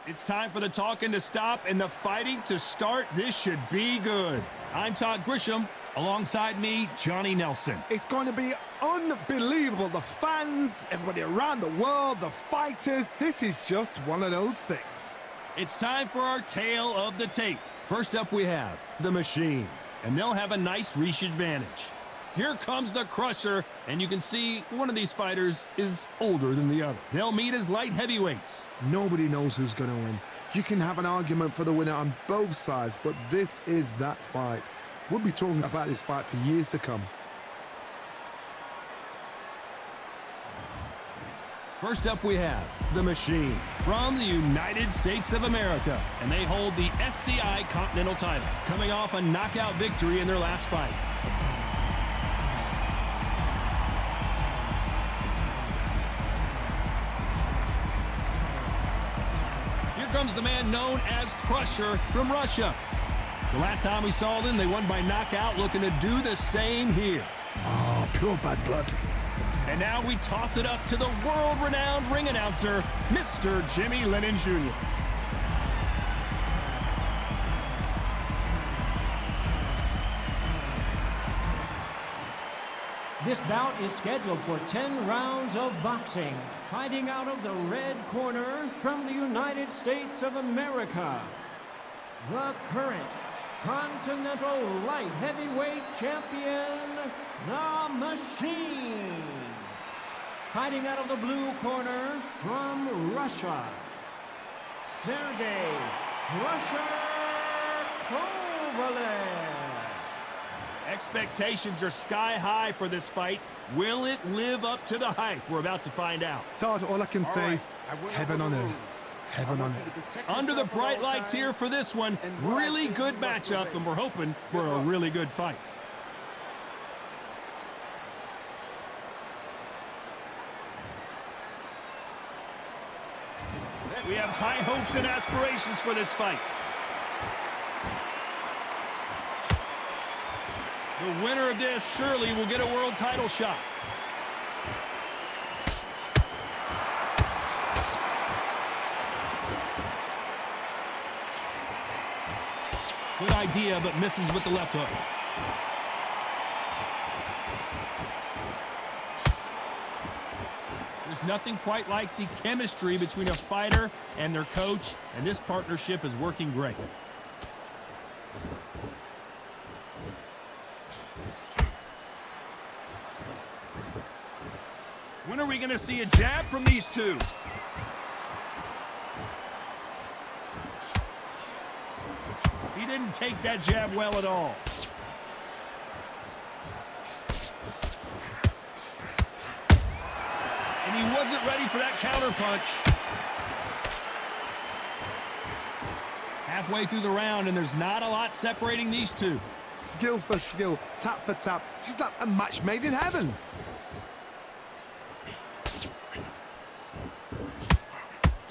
It's time for the talking to stop and the fighting to start. This should be good. I'm Todd Grisham. Alongside me, Johnny Nelson. It's going to be unbelievable. The fans, everybody around the world, the fighters. This is just one of those things. It's time for our tale of the tape. First up we have the Machine, and they'll have a nice reach advantage. Here comes the Crusher, and you can see one of these fighters is older than the other. They'll meet as light heavyweights. Nobody knows who's going to win. You can have an argument for the winner on both sides, but this is that fight. We'll be talking about this fight for years to come. First up we have the Machine from the United States of America, and they hold the SCI Continental title, coming off a knockout victory in their last fight. Here comes the man known as Crusher from Russia. The last time we saw them, they won by knockout, looking to do the same here. Oh, pure bad blood. And now we toss it up to the world-renowned ring announcer, Mr. Jimmy Lennon Jr. This bout is scheduled for 10 rounds of boxing. Fighting out of the red corner from the United States of America, the current Continental Light Heavyweight Champion, the Machine. Fighting out of the blue corner from Russia, Sergey Kovalev. Expectations are sky high for this fight. Will it live up to the hype? We're about to find out. Todd, all I can say, heaven on earth. Heaven on earth. Under the bright lights here for this one. Really good matchup, and we're hoping for a really good fight. We have high hopes and aspirations for this fight. The winner of this surely will get a world title shot. Good idea, but misses with the left hook. There's nothing quite like the chemistry between a fighter and their coach, and this partnership is working great. When are we going to see a jab from these two? He didn't take that jab well at all. And he wasn't ready for that counter punch. Halfway through the round, and there's not a lot separating these two. Skill for skill, tap for tap. She's like a match made in heaven.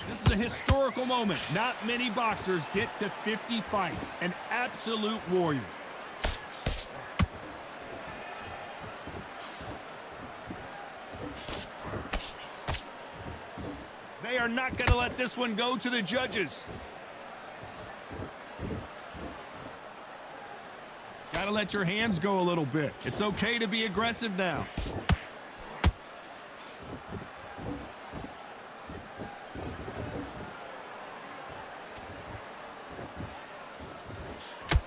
This is a historical moment. Not many boxers get to 50 fights. An absolute warrior. They are not going to let this one go to the judges. Got to let your hands go a little bit. It's okay to be aggressive now.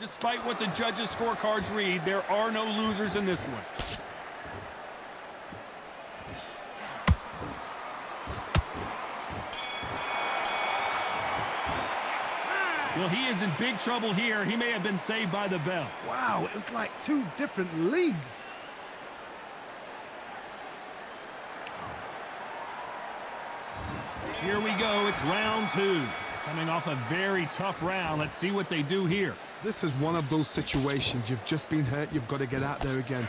Despite what the judges' scorecards read, there are no losers in this one. Well, he is in big trouble here. He may have been saved by the bell. Wow, it was like two different leagues. Here we go. It's round two. Coming off a very tough round. Let's see what they do here. This is one of those situations. You've just been hurt. You've got to get out there again.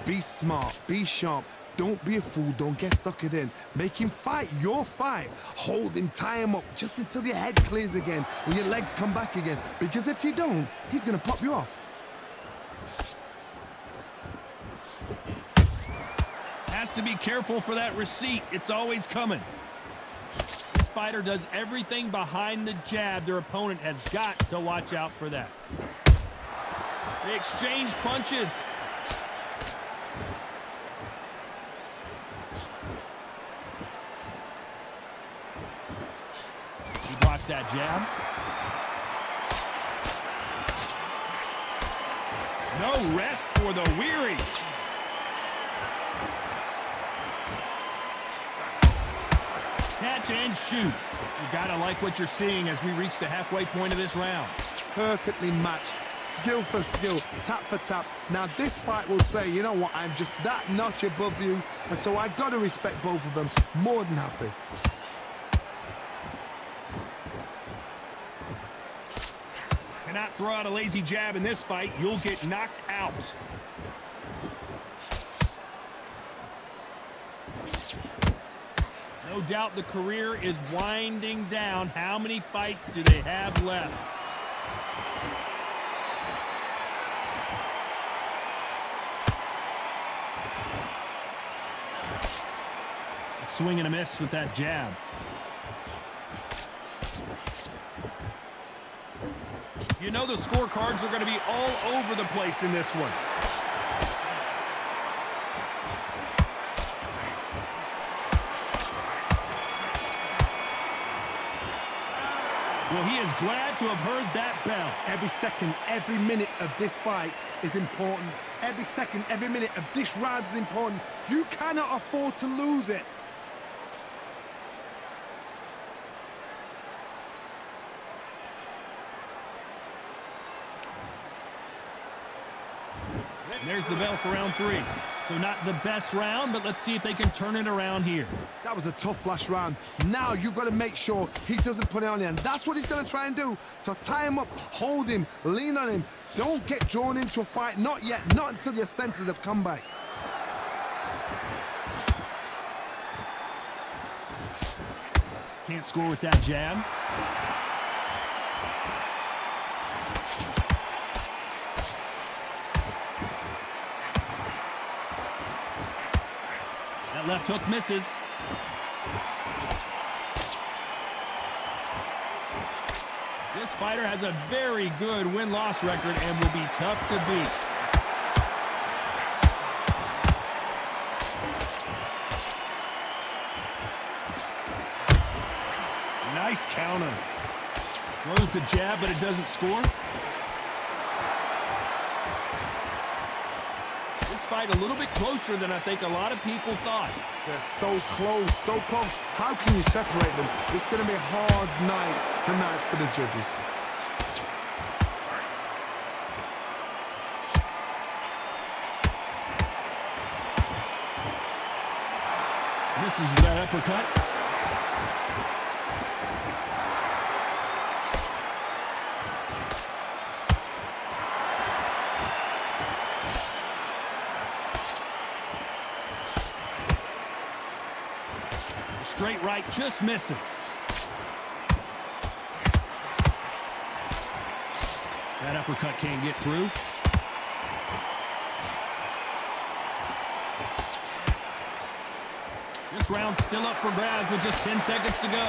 Be smart. Be sharp. Don't be a fool. Don't get suckered in. Make him fight your fight. Hold him, tie him up just until your head clears again and your legs come back again. Because if you don't, he's going to pop you off. Has to be careful for that receipt. It's always coming. This fighter does everything behind the jab, their opponent has got to watch out for that. They exchange punches. He blocks that jab. No rest for the weary. Catch and shoot. You gotta like what you're seeing as we reach the halfway point of this round. Perfectly matched, skill for skill, tap for tap. Now this fight will say, you know what, I'm just that notch above you, and so I gotta respect both of them. More than happy. Cannot throw out a lazy jab in this fight. You'll get knocked out. No doubt the career is winding down. How many fights do they have left? A swing and a miss with that jab. You know the scorecards are going to be all over the place in this one. Well, he is glad to have heard that bell. Every second, every minute of this fight is important. Every second, every minute of this round is important. You cannot afford to lose it. There's the bell for round 3. So not the best round, but let's see if they can turn it around here. That was a tough last round. Now you've got to make sure he doesn't put it on you, and that's what he's going to try and do. So tie him up, hold him, lean on him. Don't get drawn into a fight. Not yet. Not until your senses have come back. Can't score with that jab. That left hook misses. This fighter has a very good win-loss record and will be tough to beat. Nice counter. Throws the jab, but it doesn't score. This fight a little bit closer than I think a lot of people thought. They're so close, so close. How can you separate them? It's going to be a hard night tonight for the judges. Misses with that uppercut. Straight right just misses. That uppercut can't get through. This round's still up for grabs with just 10 seconds to go.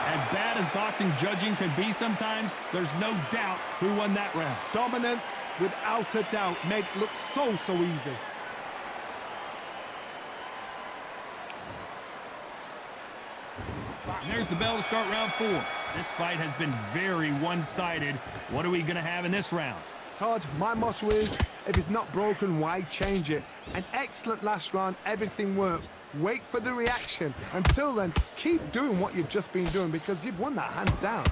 As bad as boxing judging can be sometimes, there's no doubt who won that round. Dominance, without a doubt, made it look so easy. And there's the bell to start round 4. This fight has been very one-sided. What are we going to have in this round? Todd, my motto is, if it's not broken, why change it? An excellent last round, everything works. Wait for the reaction. Until then, keep doing what you've just been doing because you've won that hands down.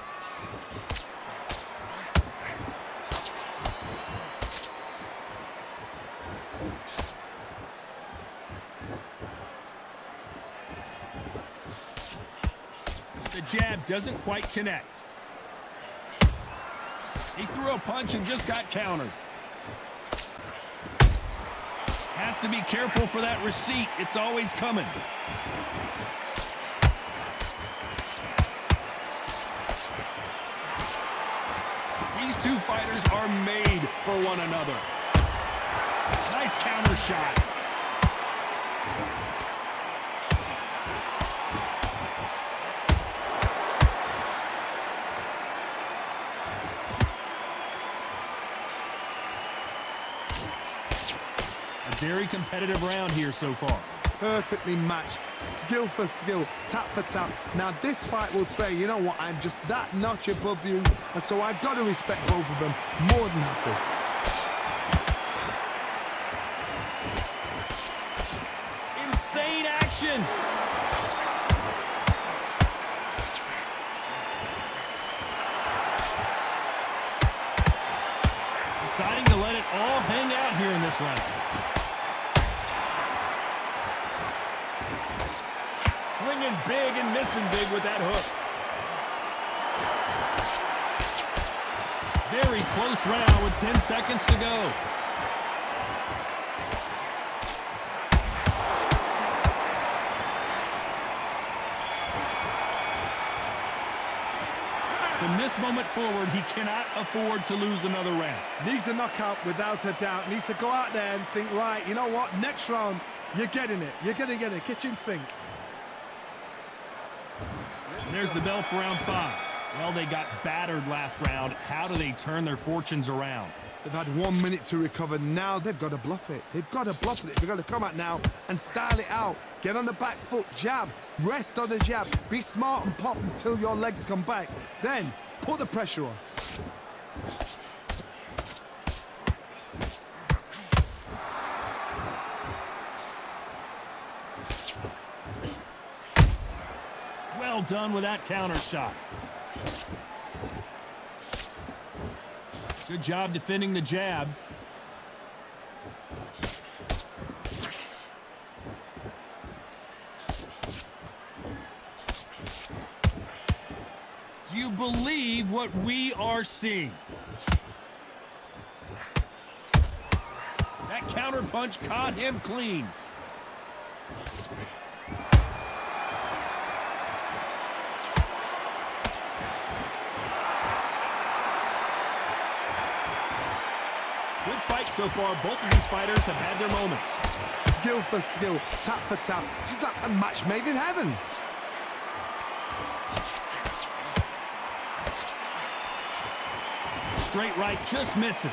The jab doesn't quite connect. He threw a punch and just got countered. Has to be careful for that receipt. It's always coming. These two fighters are made for one another. Nice counter shot. A very competitive round here so far. Perfectly matched, skill for skill, tap for tap. Now this fight will say, you know what, I'm just that notch above you, and so I've got to respect both of them more than happy. Insane action! Deciding to let it all hang out here in this round. Swinging big and missing big with that hook. Very close round with 10 seconds to go. From this moment forward, he cannot afford to lose another round. Needs a knockout without a doubt. Needs to go out there and think, right, you know what, next round, you're getting it. You're going to get it, kitchen sink. And there's the bell for round 5. Well, they got battered last round. How do they turn their fortunes around? They've had 1 minute to recover. Now they've got to bluff it. They've got to bluff it. They've got to come out now and style it out. Get on the back foot, jab, rest on the jab. Be smart and pop until your legs come back. Then put the pressure on. Well done with that counter shot. Good job defending the jab. Do you believe what we are seeing? That counter punch caught him clean. Good fight so far. Both of these fighters have had their moments. Skill for skill, tap for tap. She's like a match made in heaven. Straight right just misses.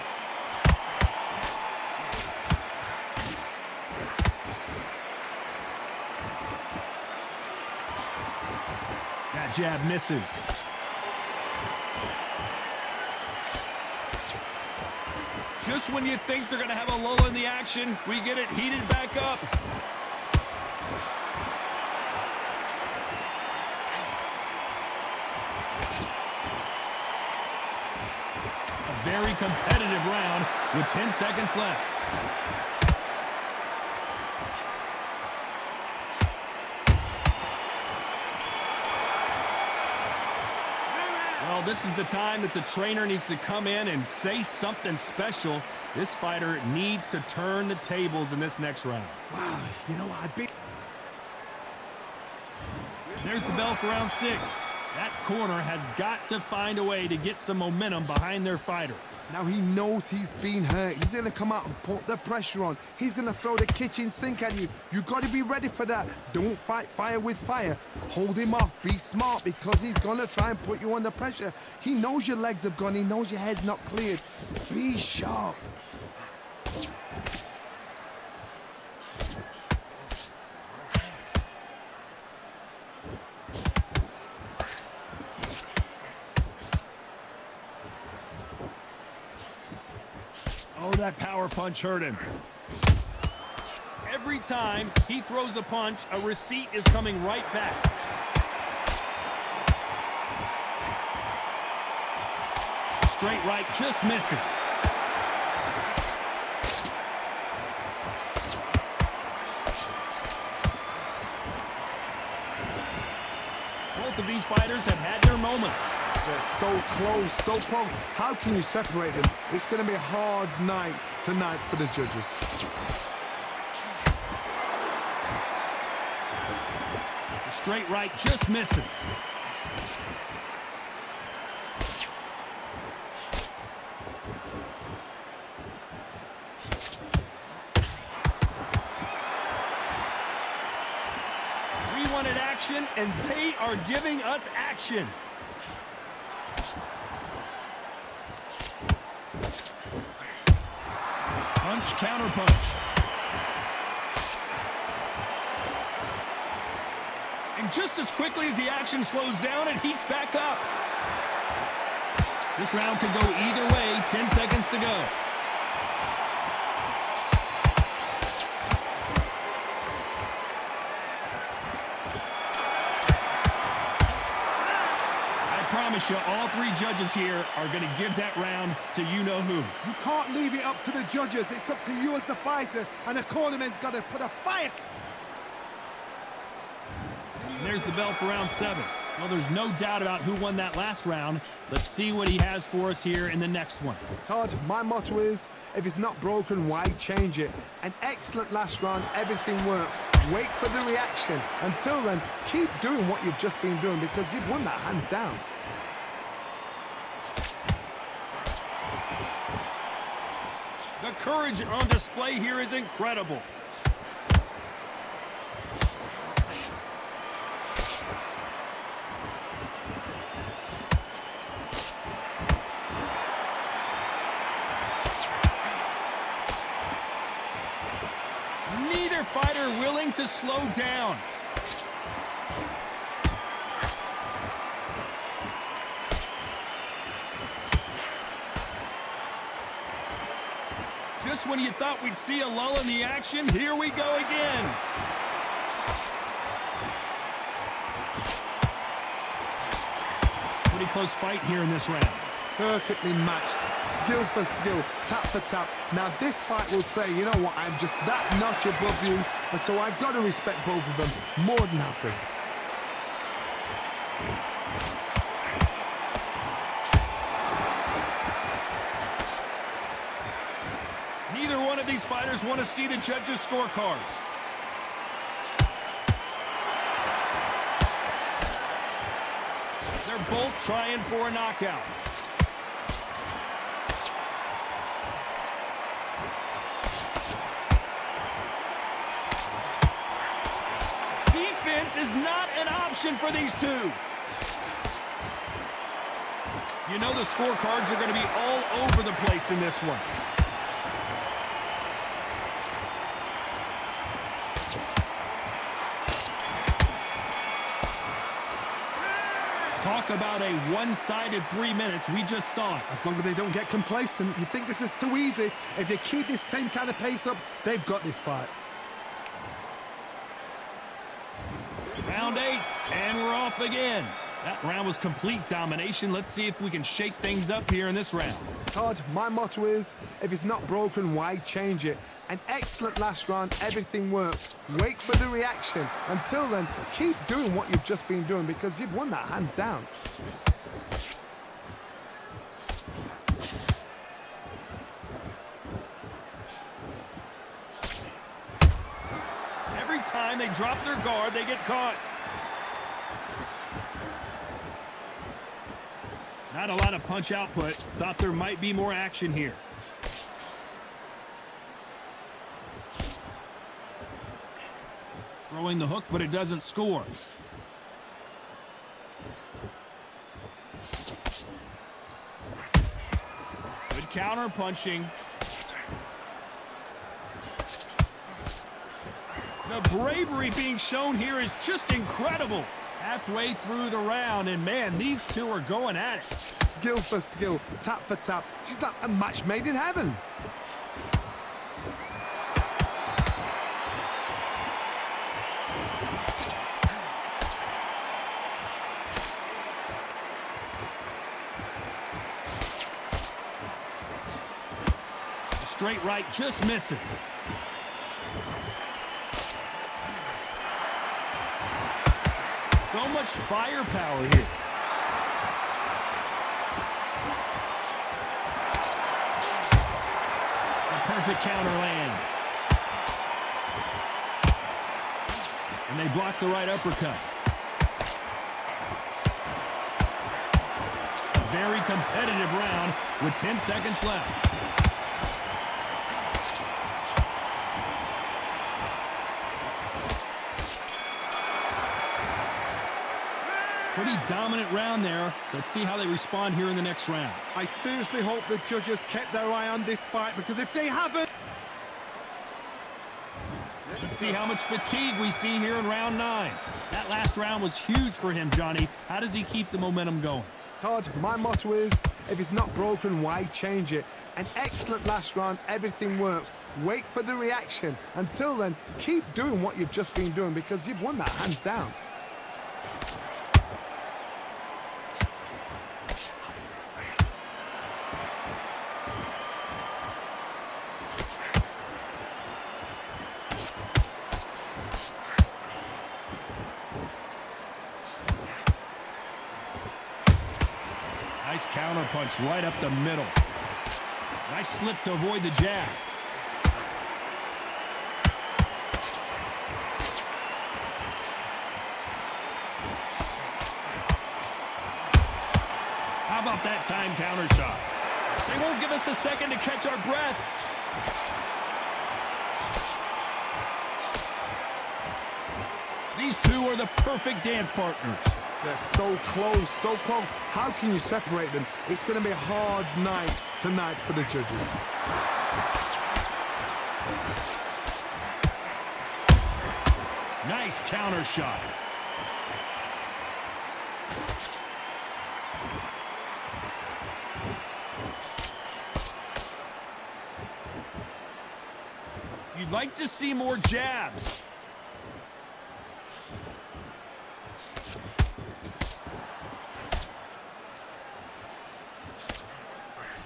That jab misses. Just when you think they're going to have a lull in the action, we get it heated back up. A very competitive round with 10 seconds left. Well, this is the time that the trainer needs to come in and say something special. This fighter needs to turn the tables in this next round. Wow, you know what, I'd be... There's the bell for round 6. That corner has got to find a way to get some momentum behind their fighter. Now he knows he's been hurt. He's going to come out and put the pressure on. He's going to throw the kitchen sink at you. You got to be ready for that. Don't fight fire with fire. Hold him off. Be smart because he's going to try and put you under pressure. He knows your legs have gone. He knows your head's not cleared. Be sharp. Oh, that power punch hurt him. Every time he throws a punch, a receipt is coming right back. Straight right just misses. Both of these fighters have had their moments. They're so close, so close. How can you separate them? It's going to be a hard night tonight for the judges. The straight right just misses. wanted action, and they are giving us action. Punch, counter punch. And just as quickly as the action slows down, it heats back up. This round could go either way. 10 seconds to go. I promise you, all three judges here are going to give that round to you-know-who. You can't leave it up to the judges. It's up to you as the fighter, and the cornerman's got to put a fight. And there's the bell for round 7. Well, there's no doubt about who won that last round. Let's see what he has for us here in the next one. Todd, my motto is, if it's not broken, why change it? An excellent last round, everything works. Wait for the reaction. Until then, keep doing what you've just been doing because you've won that hands down. The courage on display here is incredible. Neither fighter willing to slow down. Just when you thought we'd see a lull in the action, here we go again. Pretty close fight here in this round. Perfectly matched, skill for skill, tap for tap. Now this fight will say, you know what, I'm just that notch above you, and so I've got to respect both of them more than happy. Neither one of these fighters want to see the judges' scorecards. They're both trying for a knockout. Defense is not an option for these two. You know the scorecards are going to be all over the place in this one. Talk about a one-sided 3 minutes. We just saw it. As long as they don't get complacent, you think this is too easy. If they keep this same kind of pace up, they've got this fight. Round 8, and we're off again. That round was complete domination. Let's see if we can shake things up here in this round. Todd, my motto is, if it's not broken, why change it? An excellent last round, everything works. Wait for the reaction. Until then, keep doing what you've just been doing because you've won that hands down. Every time they drop their guard, they get caught. Not a lot of punch output. Thought there might be more action here. Throwing the hook, but it doesn't score. Good counter punching. The bravery being shown here is just incredible. Halfway through the round, and man, these two are going at it. Skill for skill, tap for tap. She's like a match made in heaven. The straight right just misses. So much firepower here. The perfect counter lands. And they block the right uppercut. A very competitive round with 10 seconds left. Pretty dominant round there. Let's see how they respond here in the next round. I seriously hope the judges kept their eye on this fight, because if they haven't... Let's see how much fatigue we see here in round 9. That last round was huge for him, Johnny. How does he keep the momentum going? Todd, my motto is, if it's not broken, why change it? An excellent last round, everything works. Wait for the reaction. Until then, keep doing what you've just been doing, because you've won that hands down. Nice counter punch right up the middle. Nice slip to avoid the jab. How about that time counter shot? They won't give us a second to catch our breath. These two are the perfect dance partners. They're so close, so close. How can you separate them? It's going to be a hard night tonight for the judges. Nice counter shot. You'd like to see more jabs.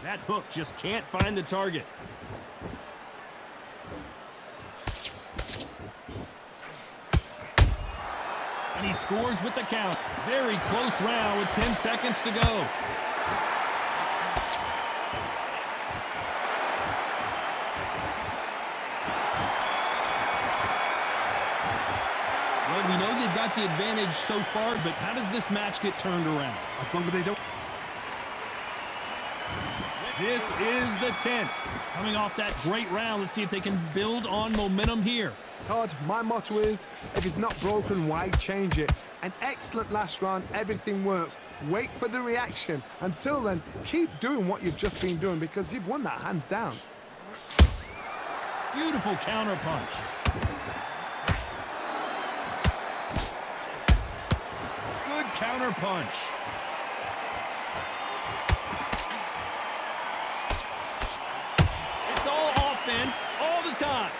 That hook just can't find the target. And he scores with the count. Very close round with 10 seconds to go. Well, we know they've got the advantage so far, but how does this match get turned around? As long as they don't... This is the 10th. Coming off that great round, let's see if they can build on momentum here. Todd, my motto is, if it's not broken, why change it? An excellent last round, everything works. Wait for the reaction. Until then, keep doing what you've just been doing, because you've won that hands down. Beautiful counter punch. Good counter punch. It's all offense all the time.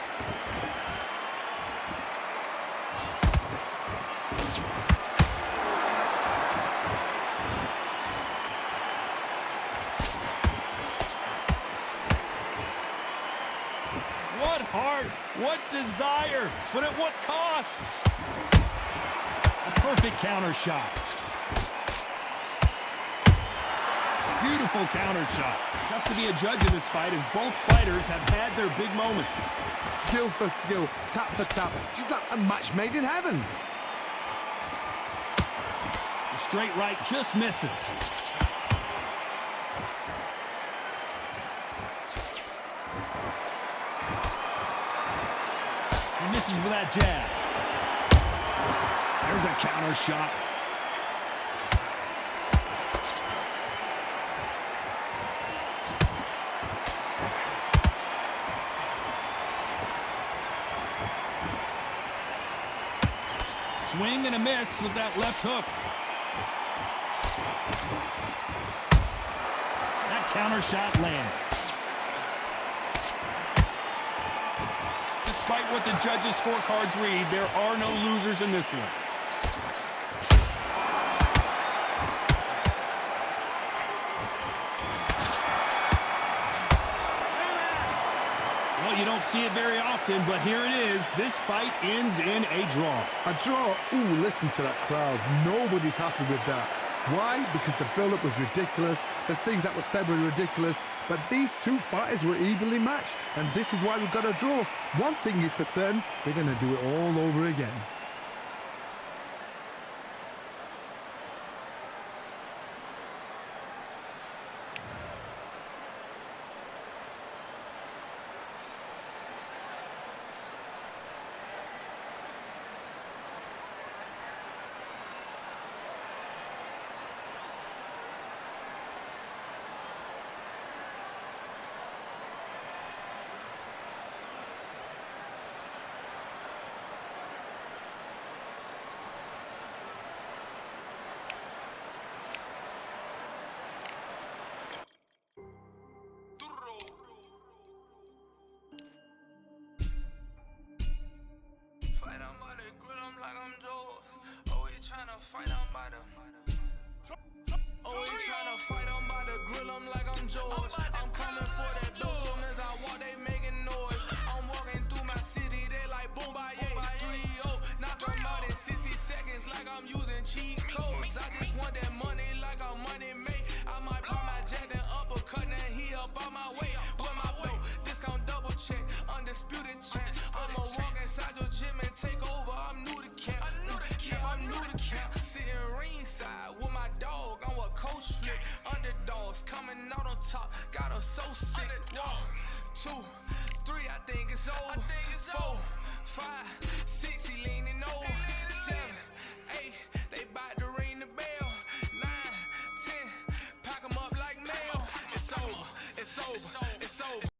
What heart, what desire, but at what cost? A perfect counter shot. Beautiful counter shot. Tough to be a judge in this fight as both fighters have had their big moments. Skill for skill, tap for tap. She's like a match made in heaven. The straight right just misses. He misses with that jab. There's a counter shot. Swing and a miss with that left hook. That counter shot lands. Despite what the judges' scorecards read, there are no losers in this one. Well, you don't see it very often, but here it is. This fight ends in a draw. A draw? Ooh, listen to that crowd. Nobody's happy with that. Why? Because the build-up was ridiculous. The things that were said were ridiculous. But these two fighters were evenly matched, and this is why we've got a draw. One thing is for certain, they're going to do it all over again. Always tryna fight, I'm about to grill them like I'm George. I'm coming for that dough, soon as I walk, they making noise. I'm walking through my city, they like boom, by 3-0. Knock them out in 60 seconds like I'm using cheat codes. I just want that money like I'm money made. I might pop my jack and uppercut, and he up on my way. With my dough, discount double check, undisputed champ. I'ma walk inside your gym and take over, I'm new to camp. I'm new to camp, sitting ringside with my dog on what coach flip. Underdogs coming out on top, got them so sick. 1, 2, 3, I think it's over. 4, 5, 6, he leaning over. 7, 8, they bout to ring the bell. 9, 10, pack 'em up like mail. It's over, it's over, it's over.